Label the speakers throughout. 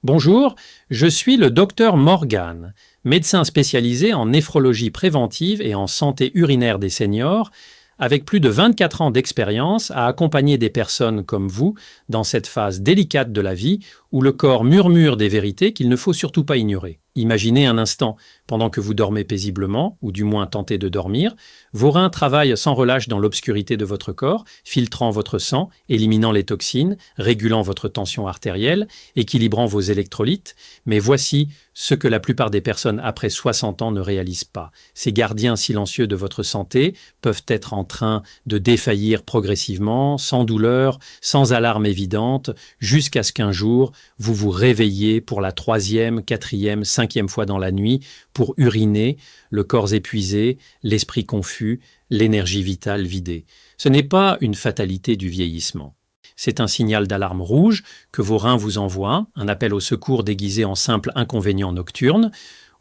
Speaker 1: Bonjour, je suis le docteur Morgan, médecin spécialisé en néphrologie préventive et en santé urinaire des seniors, avec plus de 24 ans d'expérience à accompagner des personnes comme vous dans cette phase délicate de la vie où le corps murmure des vérités qu'il ne faut surtout pas ignorer. Imaginez un instant, pendant que vous dormez paisiblement, ou du moins tentez de dormir, vos reins travaillent sans relâche dans l'obscurité de votre corps, filtrant votre sang, éliminant les toxines, régulant votre tension artérielle, équilibrant vos électrolytes, mais voici ce que la plupart des personnes après 60 ans ne réalisent pas. Ces gardiens silencieux de votre santé peuvent être en train de défaillir progressivement, sans douleur, sans alarme évidente, jusqu'à ce qu'un jour, vous vous réveillez pour la 3e, 4e, 5e fois dans la nuit pour uriner, le corps épuisé, l'esprit confus, l'énergie vitale vidée. Ce n'est pas une fatalité du vieillissement. C'est un signal d'alarme rouge que vos reins vous envoient, un appel au secours déguisé en simple inconvénient nocturne.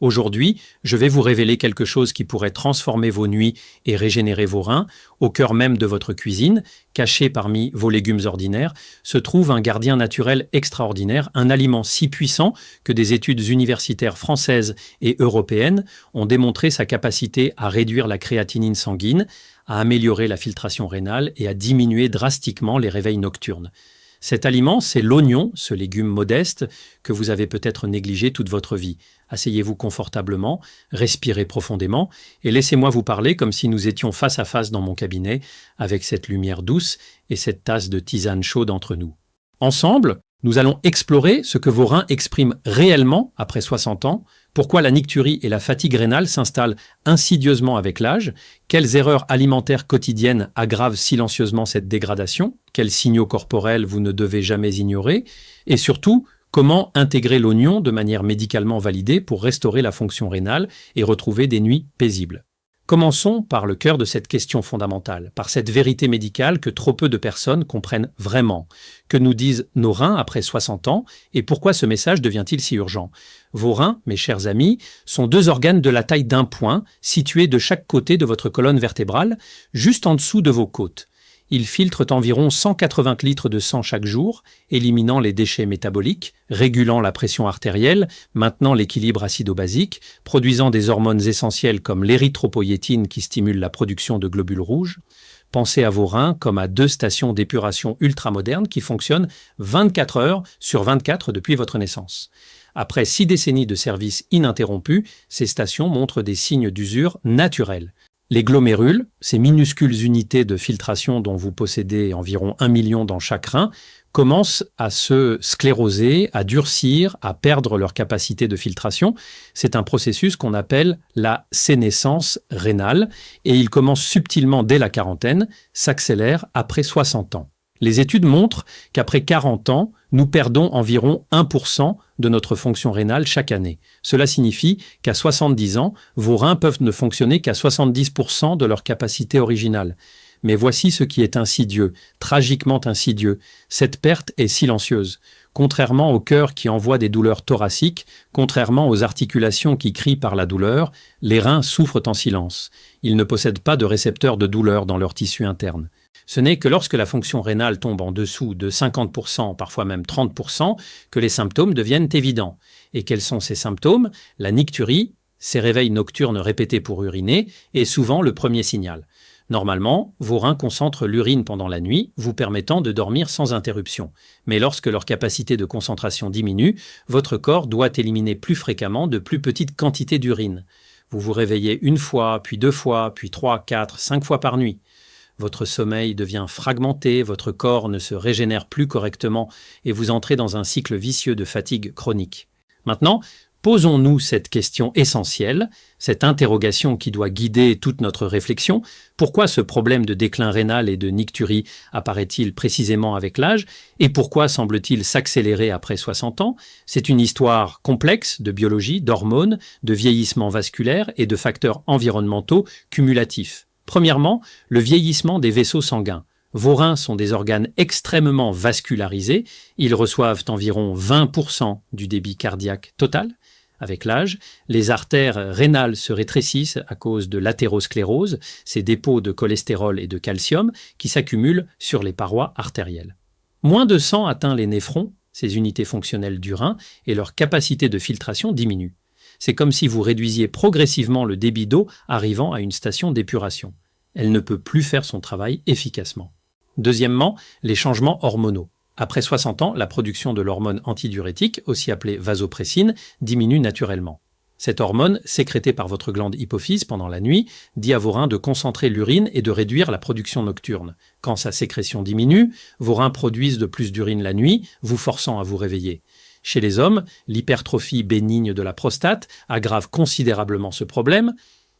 Speaker 1: Aujourd'hui, je vais vous révéler quelque chose qui pourrait transformer vos nuits et régénérer vos reins. Au cœur même de votre cuisine, caché parmi vos légumes ordinaires, se trouve un gardien naturel extraordinaire, un aliment si puissant que des études universitaires françaises et européennes ont démontré sa capacité à réduire la créatinine sanguine, à améliorer la filtration rénale et à diminuer drastiquement les réveils nocturnes. Cet aliment, c'est l'oignon, ce légume modeste que vous avez peut-être négligé toute votre vie. Asseyez-vous confortablement, respirez profondément et laissez-moi vous parler comme si nous étions face à face dans mon cabinet avec cette lumière douce et cette tasse de tisane chaude entre nous. Ensemble, nous allons explorer ce que vos reins expriment réellement après 60 ans, pourquoi la nicturie et la fatigue rénale s'installent insidieusement avec l'âge, quelles erreurs alimentaires quotidiennes aggravent silencieusement cette dégradation, quels signaux corporels vous ne devez jamais ignorer, et surtout, comment intégrer l'oignon de manière médicalement validée pour restaurer la fonction rénale et retrouver des nuits paisibles. Commençons par le cœur de cette question fondamentale, par cette vérité médicale que trop peu de personnes comprennent vraiment. Que nous disent nos reins après 60 ans et pourquoi ce message devient-il si urgent? Vos reins, mes chers amis, sont 2 organes de la taille d'un poing, situés de chaque côté de votre colonne vertébrale, juste en dessous de vos côtes. Ils filtrent environ 180 litres de sang chaque jour, éliminant les déchets métaboliques, régulant la pression artérielle, maintenant l'équilibre acido-basique, produisant des hormones essentielles comme l'érythropoïétine qui stimule la production de globules rouges. Pensez à vos reins comme à 2 stations d'épuration ultramodernes qui fonctionnent 24 heures sur 24 depuis votre naissance. Après 6 décennies de service ininterrompu, ces stations montrent des signes d'usure naturels. Les glomérules, ces minuscules unités de filtration dont vous possédez environ 1 million dans chaque rein, commencent à se scléroser, à durcir, à perdre leur capacité de filtration. C'est un processus qu'on appelle la sénescence rénale et il commence subtilement dès la quarantaine, s'accélère après 60 ans. Les études montrent qu'après 40 ans, nous perdons environ 1% de notre fonction rénale chaque année. Cela signifie qu'à 70 ans, vos reins peuvent ne fonctionner qu'à 70% de leur capacité originale. Mais voici ce qui est insidieux, tragiquement insidieux. Cette perte est silencieuse. Contrairement au cœur qui envoie des douleurs thoraciques, contrairement aux articulations qui crient par la douleur, les reins souffrent en silence. Ils ne possèdent pas de récepteurs de douleur dans leur tissu interne. Ce n'est que lorsque la fonction rénale tombe en dessous de 50%, parfois même 30%, que les symptômes deviennent évidents. Et quels sont ces symptômes? La nicturie, ces réveils nocturnes répétés pour uriner, est souvent le premier signal. Normalement, vos reins concentrent l'urine pendant la nuit, vous permettant de dormir sans interruption. Mais lorsque leur capacité de concentration diminue, votre corps doit éliminer plus fréquemment de plus petites quantités d'urine. Vous vous réveillez 1 fois, puis 2 fois, puis 3, 4, 5 fois par nuit. Votre sommeil devient fragmenté, votre corps ne se régénère plus correctement et vous entrez dans un cycle vicieux de fatigue chronique. Maintenant, posons-nous cette question essentielle, cette interrogation qui doit guider toute notre réflexion. Pourquoi ce problème de déclin rénal et de nicturie apparaît-il précisément avec l'âge et pourquoi semble-t-il s'accélérer après 60 ans? C'est une histoire complexe de biologie, d'hormones, de vieillissement vasculaire et de facteurs environnementaux cumulatifs. Premièrement, le vieillissement des vaisseaux sanguins. Vos reins sont des organes extrêmement vascularisés. Ils reçoivent environ 20% du débit cardiaque total. Avec l'âge, les artères rénales se rétrécissent à cause de l'athérosclérose, ces dépôts de cholestérol et de calcium qui s'accumulent sur les parois artérielles. Moins de sang atteint les néphrons, ces unités fonctionnelles du rein, et leur capacité de filtration diminue. C'est comme si vous réduisiez progressivement le débit d'eau arrivant à une station d'épuration. Elle ne peut plus faire son travail efficacement. Deuxièmement, les changements hormonaux. Après 60 ans, la production de l'hormone antidiurétique, aussi appelée vasopressine, diminue naturellement. Cette hormone, sécrétée par votre glande hypophyse pendant la nuit, dit à vos reins de concentrer l'urine et de réduire la production nocturne. Quand sa sécrétion diminue, vos reins produisent de plus d'urine la nuit, vous forçant à vous réveiller. Chez les hommes, l'hypertrophie bénigne de la prostate aggrave considérablement ce problème.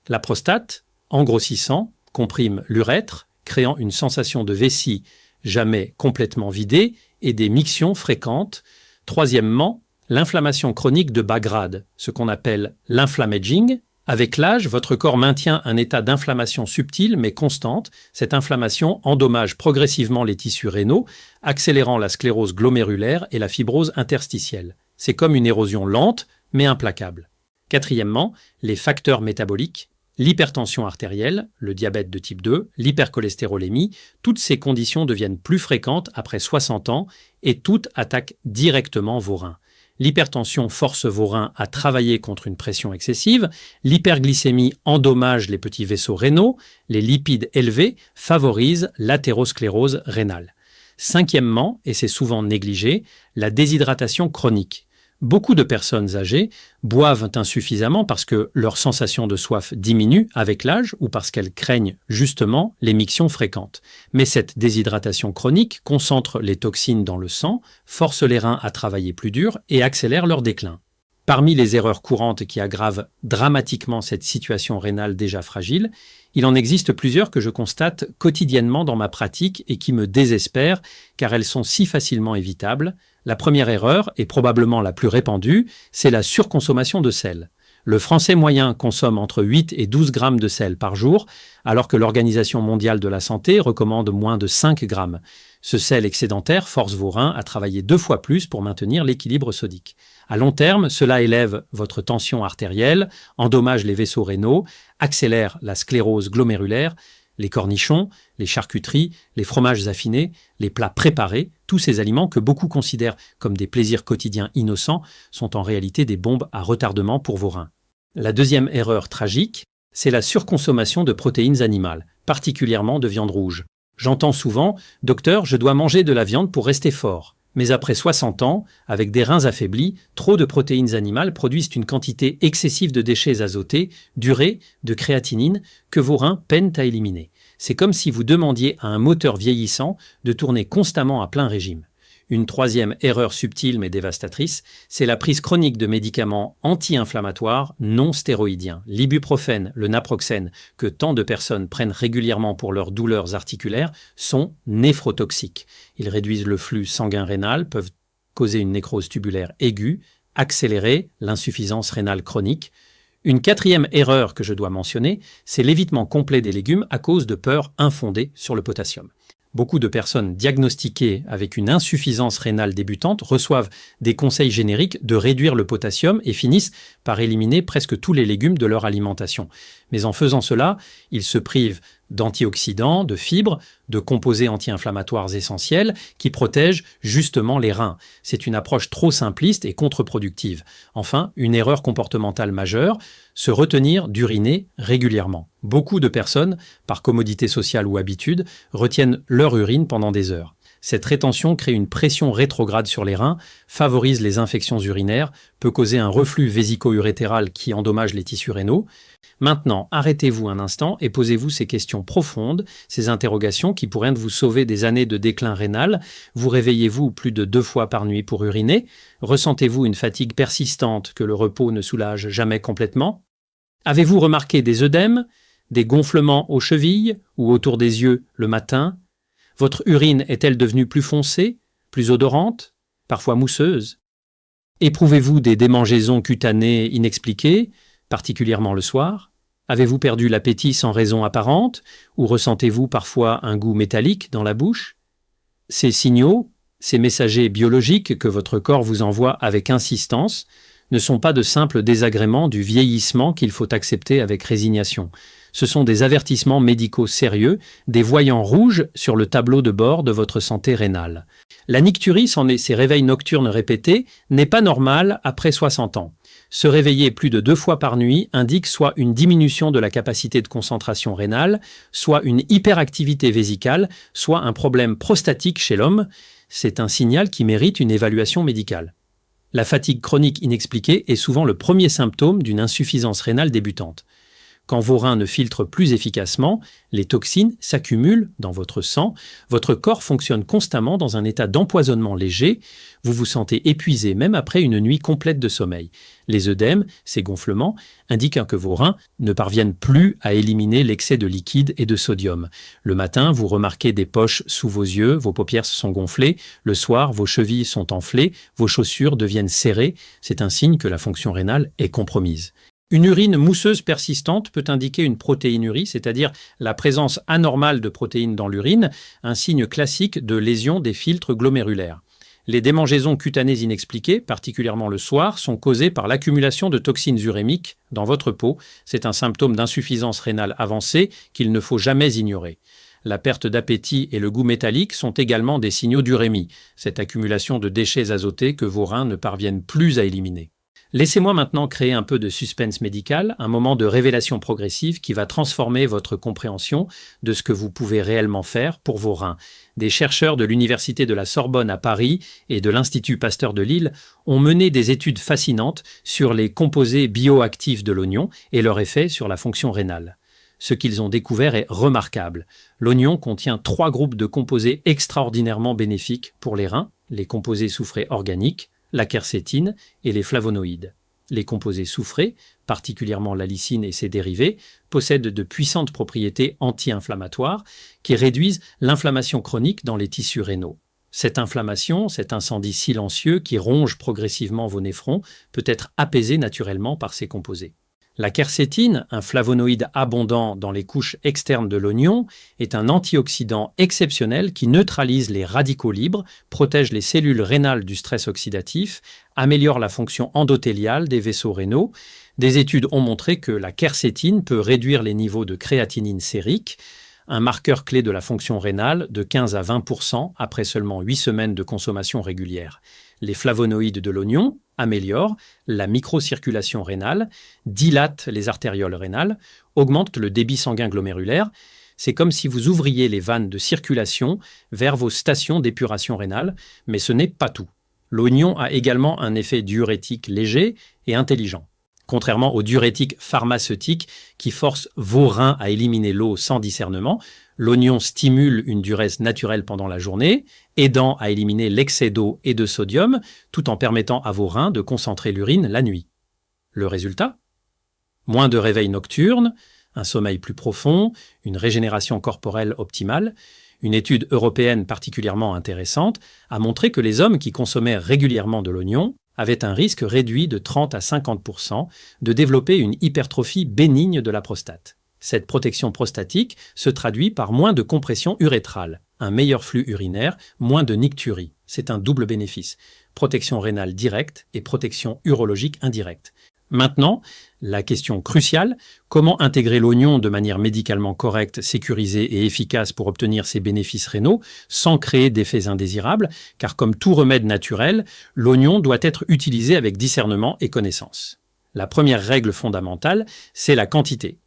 Speaker 1: La prostate, en grossissant, comprime l'urètre, créant une sensation de vessie jamais complètement vidée et des mictions fréquentes. Troisièmement, l'inflammation chronique de bas grade, ce qu'on appelle l'inflammaging. Avec l'âge, votre corps maintient un état d'inflammation subtile mais constante. Cette inflammation endommage progressivement les tissus rénaux, accélérant la sclérose glomérulaire et la fibrose interstitielle. C'est comme une érosion lente mais implacable. Quatrièmement, les facteurs métaboliques. L'hypertension artérielle, le diabète de type 2, l'hypercholestérolémie, toutes ces conditions deviennent plus fréquentes après 60 ans et toutes attaquent directement vos reins. L'hypertension force vos reins à travailler contre une pression excessive, l'hyperglycémie endommage les petits vaisseaux rénaux, les lipides élevés favorisent l'athérosclérose rénale. Cinquièmement, et c'est souvent négligé, la déshydratation chronique. Beaucoup de personnes âgées boivent insuffisamment parce que leur sensation de soif diminue avec l'âge ou parce qu'elles craignent justement les mictions fréquentes. Mais cette déshydratation chronique concentre les toxines dans le sang, force les reins à travailler plus dur et accélère leur déclin. Parmi les erreurs courantes qui aggravent dramatiquement cette situation rénale déjà fragile, il en existe plusieurs que je constate quotidiennement dans ma pratique et qui me désespèrent car elles sont si facilement évitables. La première erreur, et probablement la plus répandue, c'est la surconsommation de sel. Le Français moyen consomme entre 8 et 12 grammes de sel par jour, alors que l'Organisation mondiale de la santé recommande moins de 5 grammes. Ce sel excédentaire force vos reins à travailler 2 fois plus pour maintenir l'équilibre sodique. À long terme, cela élève votre tension artérielle, endommage les vaisseaux rénaux, accélère la sclérose glomérulaire. Les cornichons, les charcuteries, les fromages affinés, les plats préparés, tous ces aliments que beaucoup considèrent comme des plaisirs quotidiens innocents sont en réalité des bombes à retardement pour vos reins. La deuxième erreur tragique, c'est la surconsommation de protéines animales, particulièrement de viande rouge. J'entends souvent « Docteur, je dois manger de la viande pour rester fort ». Mais après 60 ans, avec des reins affaiblis, trop de protéines animales produisent une quantité excessive de déchets azotés, d'urée, de créatinine, que vos reins peinent à éliminer. C'est comme si vous demandiez à un moteur vieillissant de tourner constamment à plein régime. Une troisième erreur subtile mais dévastatrice, c'est la prise chronique de médicaments anti-inflammatoires non stéroïdiens. L'ibuprofène, le naproxène, que tant de personnes prennent régulièrement pour leurs douleurs articulaires, sont néphrotoxiques. Ils réduisent le flux sanguin rénal, peuvent causer une nécrose tubulaire aiguë, accélérer l'insuffisance rénale chronique. Une quatrième erreur que je dois mentionner, c'est l'évitement complet des légumes à cause de peurs infondées sur le potassium. Beaucoup de personnes diagnostiquées avec une insuffisance rénale débutante reçoivent des conseils génériques de réduire le potassium et finissent par éliminer presque tous les légumes de leur alimentation. Mais en faisant cela, ils se privent d'antioxydants, de fibres, de composés anti-inflammatoires essentiels qui protègent justement les reins. C'est une approche trop simpliste et contre-productive. Enfin, une erreur comportementale majeure, se retenir d'uriner régulièrement. Beaucoup de personnes, par commodité sociale ou habitude, retiennent leur urine pendant des heures. Cette rétention crée une pression rétrograde sur les reins, favorise les infections urinaires, peut causer un reflux vésico-urétéral qui endommage les tissus rénaux. Maintenant, arrêtez-vous un instant et posez-vous ces questions profondes, ces interrogations qui pourraient vous sauver des années de déclin rénal. Vous réveillez-vous plus de 2 fois par nuit pour uriner? Ressentez-vous une fatigue persistante que le repos ne soulage jamais complètement? Avez-vous remarqué des œdèmes, des gonflements aux chevilles ou autour des yeux le matin? Votre urine est-elle devenue plus foncée, plus odorante, parfois mousseuse? Éprouvez-vous des démangeaisons cutanées inexpliquées, particulièrement le soir? Avez-vous perdu l'appétit sans raison apparente, ou ressentez-vous parfois un goût métallique dans la bouche? Ces signaux, ces messagers biologiques que votre corps vous envoie avec insistance, ne sont pas de simples désagréments du vieillissement qu'il faut accepter avec résignation. Ce sont des avertissements médicaux sérieux, des voyants rouges sur le tableau de bord de votre santé rénale. La nicturie, ces réveils nocturnes répétés, n'est pas normale après 60 ans. Se réveiller plus de 2 fois par nuit indique soit une diminution de la capacité de concentration rénale, soit une hyperactivité vésicale, soit un problème prostatique chez l'homme. C'est un signal qui mérite une évaluation médicale. La fatigue chronique inexpliquée est souvent le premier symptôme d'une insuffisance rénale débutante. Quand vos reins ne filtrent plus efficacement, les toxines s'accumulent dans votre sang, votre corps fonctionne constamment dans un état d'empoisonnement léger, vous vous sentez épuisé même après une nuit complète de sommeil. Les œdèmes, ces gonflements, indiquent que vos reins ne parviennent plus à éliminer l'excès de liquide et de sodium. Le matin, vous remarquez des poches sous vos yeux, vos paupières se sont gonflées, le soir, vos chevilles sont enflées, vos chaussures deviennent serrées, c'est un signe que la fonction rénale est compromise. Une urine mousseuse persistante peut indiquer une protéinurie, c'est-à-dire la présence anormale de protéines dans l'urine, un signe classique de lésion des filtres glomérulaires. Les démangeaisons cutanées inexpliquées, particulièrement le soir, sont causées par l'accumulation de toxines urémiques dans votre peau. C'est un symptôme d'insuffisance rénale avancée qu'il ne faut jamais ignorer. La perte d'appétit et le goût métallique sont également des signaux d'urémie, cette accumulation de déchets azotés que vos reins ne parviennent plus à éliminer. Laissez-moi maintenant créer un peu de suspense médical, un moment de révélation progressive qui va transformer votre compréhension de ce que vous pouvez réellement faire pour vos reins. Des chercheurs de l'Université de la Sorbonne à Paris et de l'Institut Pasteur de Lille ont mené des études fascinantes sur les composés bioactifs de l'oignon et leur effet sur la fonction rénale. Ce qu'ils ont découvert est remarquable. L'oignon contient 3 groupes de composés extraordinairement bénéfiques pour les reins, les composés soufrés organiques, la quercétine et les flavonoïdes. Les composés soufrés, particulièrement la lysine et ses dérivés, possèdent de puissantes propriétés anti-inflammatoires qui réduisent l'inflammation chronique dans les tissus rénaux. Cette inflammation, cet incendie silencieux qui ronge progressivement vos néphrons, peut être apaisé naturellement par ces composés. La quercétine, un flavonoïde abondant dans les couches externes de l'oignon, est un antioxydant exceptionnel qui neutralise les radicaux libres, protège les cellules rénales du stress oxydatif, améliore la fonction endothéliale des vaisseaux rénaux. Des études ont montré que la quercétine peut réduire les niveaux de créatinine sérique, un marqueur clé de la fonction rénale, de 15 à 20% après seulement 8 semaines de consommation régulière. Les flavonoïdes de l'oignon améliorent la microcirculation rénale, dilatent les artérioles rénales, augmentent le débit sanguin glomérulaire. C'est comme si vous ouvriez les vannes de circulation vers vos stations d'épuration rénale, mais ce n'est pas tout. L'oignon a également un effet diurétique léger et intelligent. Contrairement aux diurétiques pharmaceutiques qui forcent vos reins à éliminer l'eau sans discernement, l'oignon stimule une diurèse naturelle pendant la journée, aidant à éliminer l'excès d'eau et de sodium, tout en permettant à vos reins de concentrer l'urine la nuit. Le résultat ? Moins de réveils nocturnes, un sommeil plus profond, une régénération corporelle optimale. Une étude européenne particulièrement intéressante a montré que les hommes qui consommaient régulièrement de l'oignon avaient un risque réduit de 30 à 50% de développer une hypertrophie bénigne de la prostate. Cette protection prostatique se traduit par moins de compression urétrale, un meilleur flux urinaire, moins de nicturie. C'est un double bénéfice. Protection rénale directe et protection urologique indirecte. Maintenant, la question cruciale, comment intégrer l'oignon de manière médicalement correcte, sécurisée et efficace pour obtenir ces bénéfices rénaux sans créer d'effets indésirables, car comme tout remède naturel, l'oignon doit être utilisé avec discernement et connaissance. La première règle fondamentale, c'est la quantité.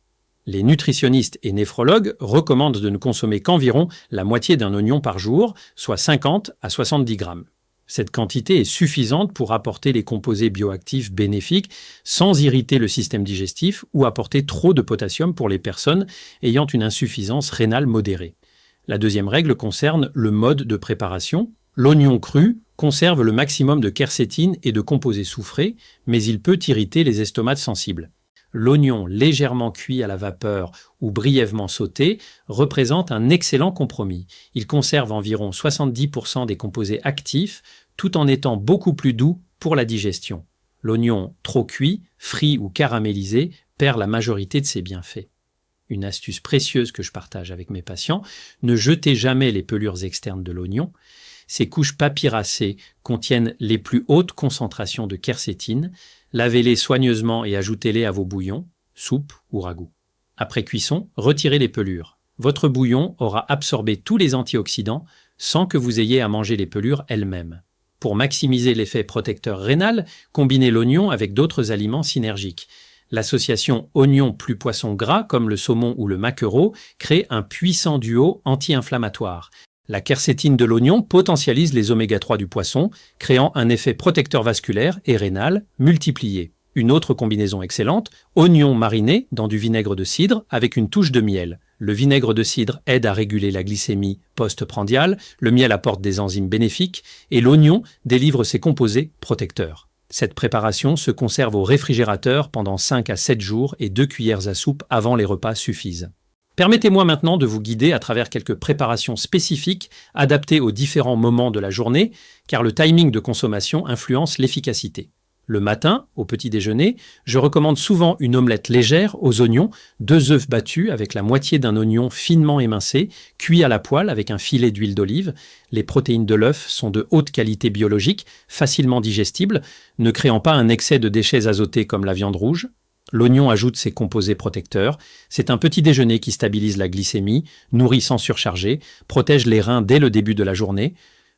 Speaker 1: Les nutritionnistes et néphrologues recommandent de ne consommer qu'environ la moitié d'un oignon par jour, soit 50 à 70 grammes. Cette quantité est suffisante pour apporter les composés bioactifs bénéfiques sans irriter le système digestif ou apporter trop de potassium pour les personnes ayant une insuffisance rénale modérée. La deuxième règle concerne le mode de préparation. L'oignon cru conserve le maximum de quercétine et de composés soufrés, mais il peut irriter les estomacs sensibles. L'oignon légèrement cuit à la vapeur ou brièvement sauté représente un excellent compromis. Il conserve environ 70% des composés actifs tout en étant beaucoup plus doux pour la digestion. L'oignon trop cuit, frit ou caramélisé perd la majorité de ses bienfaits. Une astuce précieuse que je partage avec mes patients, ne jetez jamais les pelures externes de l'oignon. Ces couches papyracées contiennent les plus hautes concentrations de quercétine. Lavez-les soigneusement et ajoutez-les à vos bouillons, soupes ou ragoûts. Après cuisson, retirez les pelures. Votre bouillon aura absorbé tous les antioxydants sans que vous ayez à manger les pelures elles-mêmes. Pour maximiser l'effet protecteur rénal, combinez l'oignon avec d'autres aliments synergiques. L'association oignon plus poisson gras, comme le saumon ou le maquereau, crée un puissant duo anti-inflammatoire. La quercétine de l'oignon potentialise les oméga-3 du poisson, créant un effet protecteur vasculaire et rénal multiplié. Une autre combinaison excellente, oignon mariné dans du vinaigre de cidre avec une touche de miel. Le vinaigre de cidre aide à réguler la glycémie post-prandiale, le miel apporte des enzymes bénéfiques et l'oignon délivre ses composés protecteurs. Cette préparation se conserve au réfrigérateur pendant 5 à 7 jours et 2 cuillères à soupe avant les repas suffisent. Permettez-moi maintenant de vous guider à travers quelques préparations spécifiques adaptées aux différents moments de la journée, car le timing de consommation influence l'efficacité. Le matin, au petit déjeuner, je recommande souvent une omelette légère aux oignons, 2 œufs battus avec la moitié d'un oignon finement émincé, cuit à la poêle avec un filet d'huile d'olive. Les protéines de l'œuf sont de haute qualité biologique, facilement digestibles, ne créant pas un excès de déchets azotés comme la viande rouge. L'oignon ajoute ses composés protecteurs. C'est un petit déjeuner qui stabilise la glycémie, nourrit sans surcharger, protège les reins dès le début de la journée.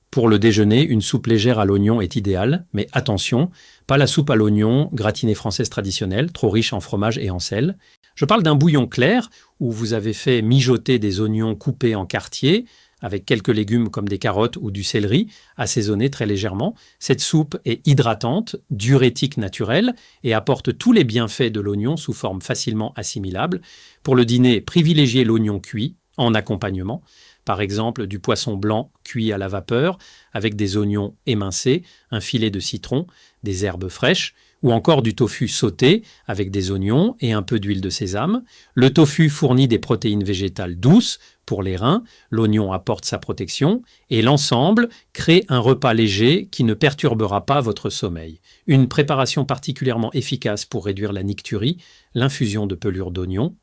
Speaker 1: Pour le déjeuner, une soupe légère à l'oignon est idéale, mais attention, pas la soupe à l'oignon gratinée française traditionnelle, trop riche en fromage et en sel. Je parle d'un bouillon clair où vous avez fait mijoter des oignons coupés en quartiers, avec quelques légumes comme des carottes ou du céleri, assaisonnés très légèrement. Cette soupe est hydratante, diurétique naturelle et apporte tous les bienfaits de l'oignon sous forme facilement assimilable. Pour le dîner, privilégiez l'oignon cuit en accompagnement. Par exemple, du poisson blanc cuit à la vapeur avec des oignons émincés, un filet de citron, des herbes fraîches, ou encore du tofu sauté avec des oignons et un peu d'huile de sésame. Le tofu fournit des protéines végétales douces pour les reins, l'oignon apporte sa protection, et l'ensemble crée un repas léger qui ne perturbera pas votre sommeil. Une préparation particulièrement efficace pour réduire la nicturie, l'infusion de pelures d'oignon.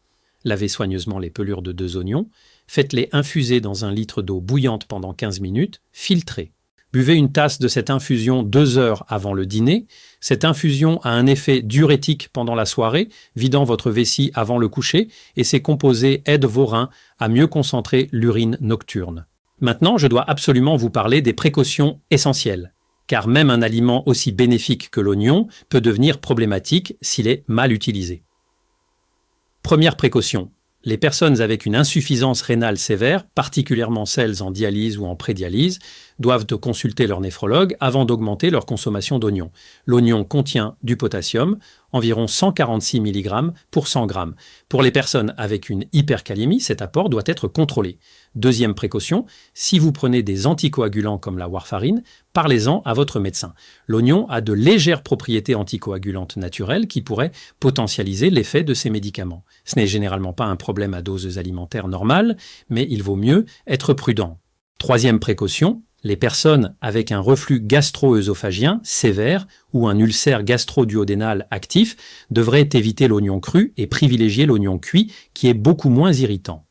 Speaker 1: Lavez soigneusement les pelures de 2 oignons, faites-les infuser dans 1 litre d'eau bouillante pendant 15 minutes, filtrez. Buvez une tasse de cette infusion 2 heures avant le dîner. Cette infusion a un effet diurétique pendant la soirée, vidant votre vessie avant le coucher, et ces composés aident vos reins à mieux concentrer l'urine nocturne. Maintenant, je dois absolument vous parler des précautions essentielles, car même un aliment aussi bénéfique que l'oignon peut devenir problématique s'il est mal utilisé. Première précaution, les personnes avec une insuffisance rénale sévère, particulièrement celles en dialyse ou en prédialyse, doivent consulter leur néphrologue avant d'augmenter leur consommation d'oignon. L'oignon contient du potassium, environ 146 mg pour 100 g. Pour les personnes avec une hypercalémie, cet apport doit être contrôlé. Deuxième précaution, si vous prenez des anticoagulants comme la warfarine, parlez-en à votre médecin. L'oignon a de légères propriétés anticoagulantes naturelles qui pourraient potentialiser l'effet de ces médicaments. Ce n'est généralement pas un problème à doses alimentaires normales, mais il vaut mieux être prudent. Troisième précaution, les personnes avec un reflux gastro-œsophagien sévère ou un ulcère gastro-duodénal actif devraient éviter l'oignon cru et privilégier l'oignon cuit qui est beaucoup moins irritant.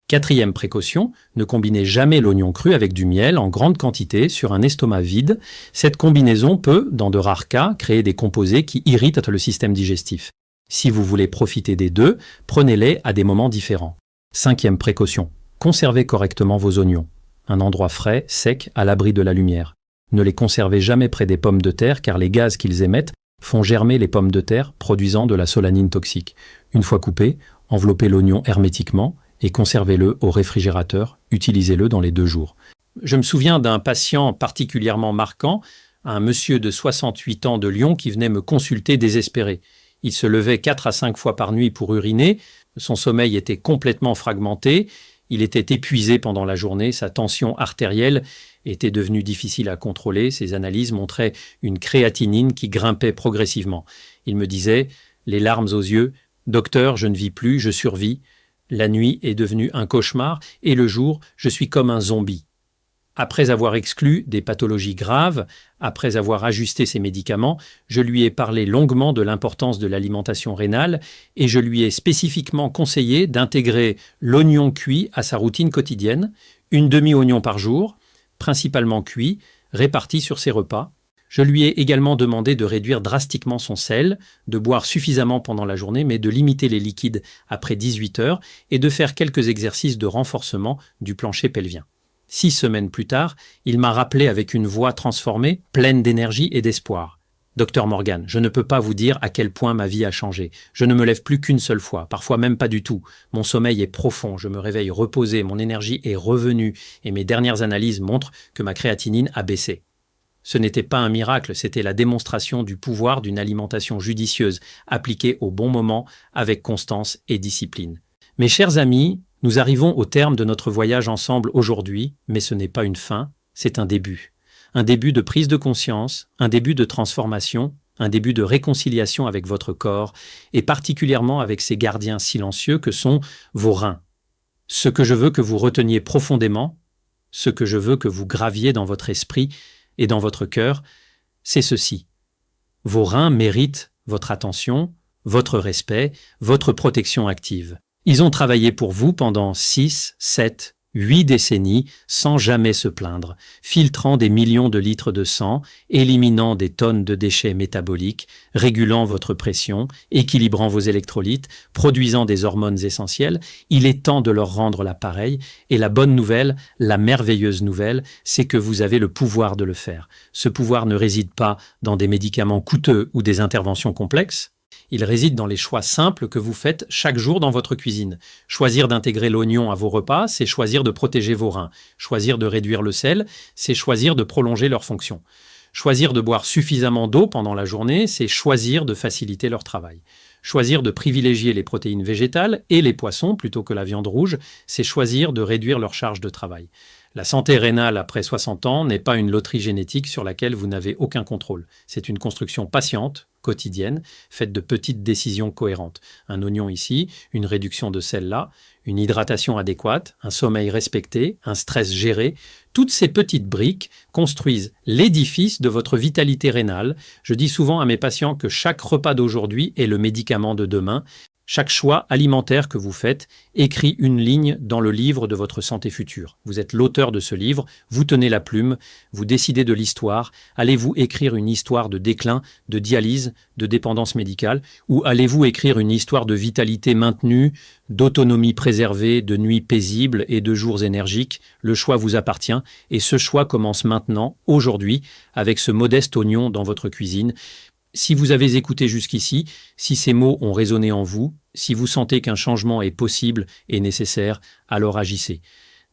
Speaker 1: Quatrième précaution, ne combinez jamais l'oignon cru avec du miel en grande quantité sur un estomac vide. Cette combinaison peut, dans de rares cas, créer des composés qui irritent le système digestif. Si vous voulez profiter des deux, prenez-les à des moments différents. Cinquième précaution, conservez correctement vos oignons. Un endroit frais, sec, à l'abri de la lumière. Ne les conservez jamais près des pommes de terre car les gaz qu'ils émettent font germer les pommes de terre, produisant de la solanine toxique. Une fois coupé, enveloppez l'oignon hermétiquement et conservez-le au réfrigérateur. Utilisez-le dans les 2 jours. Je me souviens d'un patient particulièrement marquant, un monsieur de 68 ans de Lyon qui venait me consulter désespéré. Il se levait 4 à 5 fois par nuit pour uriner, son sommeil était complètement fragmenté, il était épuisé pendant la journée, sa tension artérielle était devenue difficile à contrôler, ses analyses montraient une créatinine qui grimpait progressivement. Il me disait, les larmes aux yeux, « Docteur, je ne vis plus, je survis. La nuit est devenue un cauchemar et le jour, je suis comme un zombie. » Après avoir exclu des pathologies graves, après avoir ajusté ses médicaments, je lui ai parlé longuement de l'importance de l'alimentation rénale et je lui ai spécifiquement conseillé d'intégrer l'oignon cuit à sa routine quotidienne, une demi-oignon par jour, principalement cuit, réparti sur ses repas. Je lui ai également demandé de réduire drastiquement son sel, de boire suffisamment pendant la journée, mais de limiter les liquides après 18 heures et de faire quelques exercices de renforcement du plancher pelvien. 6 semaines plus tard, il m'a rappelé avec une voix transformée, pleine d'énergie et d'espoir. Docteur Morgan, je ne peux pas vous dire à quel point ma vie a changé. Je ne me lève plus qu'une seule fois, parfois même pas du tout. Mon sommeil est profond, je me réveille reposé, mon énergie est revenue et mes dernières analyses montrent que ma créatinine a baissé. Ce n'était pas un miracle, c'était la démonstration du pouvoir d'une alimentation judicieuse, appliquée au bon moment, avec constance et discipline. Mes chers amis, nous arrivons au terme de notre voyage ensemble aujourd'hui, mais ce n'est pas une fin, c'est un début. Un début de prise de conscience, un début de transformation, un début de réconciliation avec votre corps, et particulièrement avec ces gardiens silencieux que sont vos reins. Ce que je veux que vous reteniez profondément, ce que je veux que vous graviez dans votre esprit et dans votre cœur, c'est ceci. Vos reins méritent votre attention, votre respect, votre protection active. Ils ont travaillé pour vous pendant 6, 7, 8 décennies sans jamais se plaindre, filtrant des millions de litres de sang, éliminant des tonnes de déchets métaboliques, régulant votre pression, équilibrant vos électrolytes, produisant des hormones essentielles. Il est temps de leur rendre l'appareil et la bonne nouvelle, la merveilleuse nouvelle, c'est que vous avez le pouvoir de le faire. Ce pouvoir ne réside pas dans des médicaments coûteux ou des interventions complexes. Il réside dans les choix simples que vous faites chaque jour dans votre cuisine. Choisir d'intégrer l'oignon à vos repas, c'est choisir de protéger vos reins. Choisir de réduire le sel, c'est choisir de prolonger leur fonction. Choisir de boire suffisamment d'eau pendant la journée, c'est choisir de faciliter leur travail. Choisir de privilégier les protéines végétales et les poissons plutôt que la viande rouge, c'est choisir de réduire leur charge de travail. La santé rénale après 60 ans n'est pas une loterie génétique sur laquelle vous n'avez aucun contrôle. C'est une construction patiente, quotidienne, faite de petites décisions cohérentes. Un oignon ici, une réduction de sel là, une hydratation adéquate, un sommeil respecté, un stress géré. Toutes ces petites briques construisent l'édifice de votre vitalité rénale. Je dis souvent à mes patients que chaque repas d'aujourd'hui est le médicament de demain. Chaque choix alimentaire que vous faites écrit une ligne dans le livre de votre santé future. Vous êtes l'auteur de ce livre, vous tenez la plume, vous décidez de l'histoire. Allez-vous écrire une histoire de déclin, de dialyse, de dépendance médicale, ou allez-vous écrire une histoire de vitalité maintenue, d'autonomie préservée, de nuits paisibles et de jours énergiques? Le choix vous appartient et ce choix commence maintenant, aujourd'hui, avec ce modeste oignon dans votre cuisine. Si vous avez écouté jusqu'ici, si ces mots ont résonné en vous, si vous sentez qu'un changement est possible et nécessaire, alors agissez.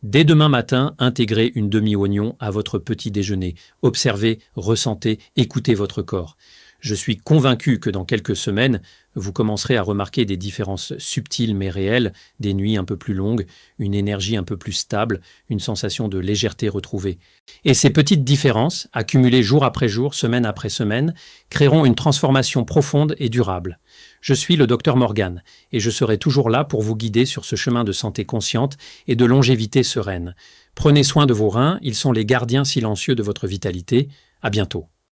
Speaker 1: Dès demain matin, intégrez une demi-oignon à votre petit déjeuner. Observez, ressentez, écoutez votre corps. Je suis convaincu que dans quelques semaines, vous commencerez à remarquer des différences subtiles mais réelles, des nuits un peu plus longues, une énergie un peu plus stable, une sensation de légèreté retrouvée. Et ces petites différences, accumulées jour après jour, semaine après semaine, créeront une transformation profonde et durable. Je suis le Dr Morgan et je serai toujours là pour vous guider sur ce chemin de santé consciente et de longévité sereine. Prenez soin de vos reins, ils sont les gardiens silencieux de votre vitalité. À bientôt.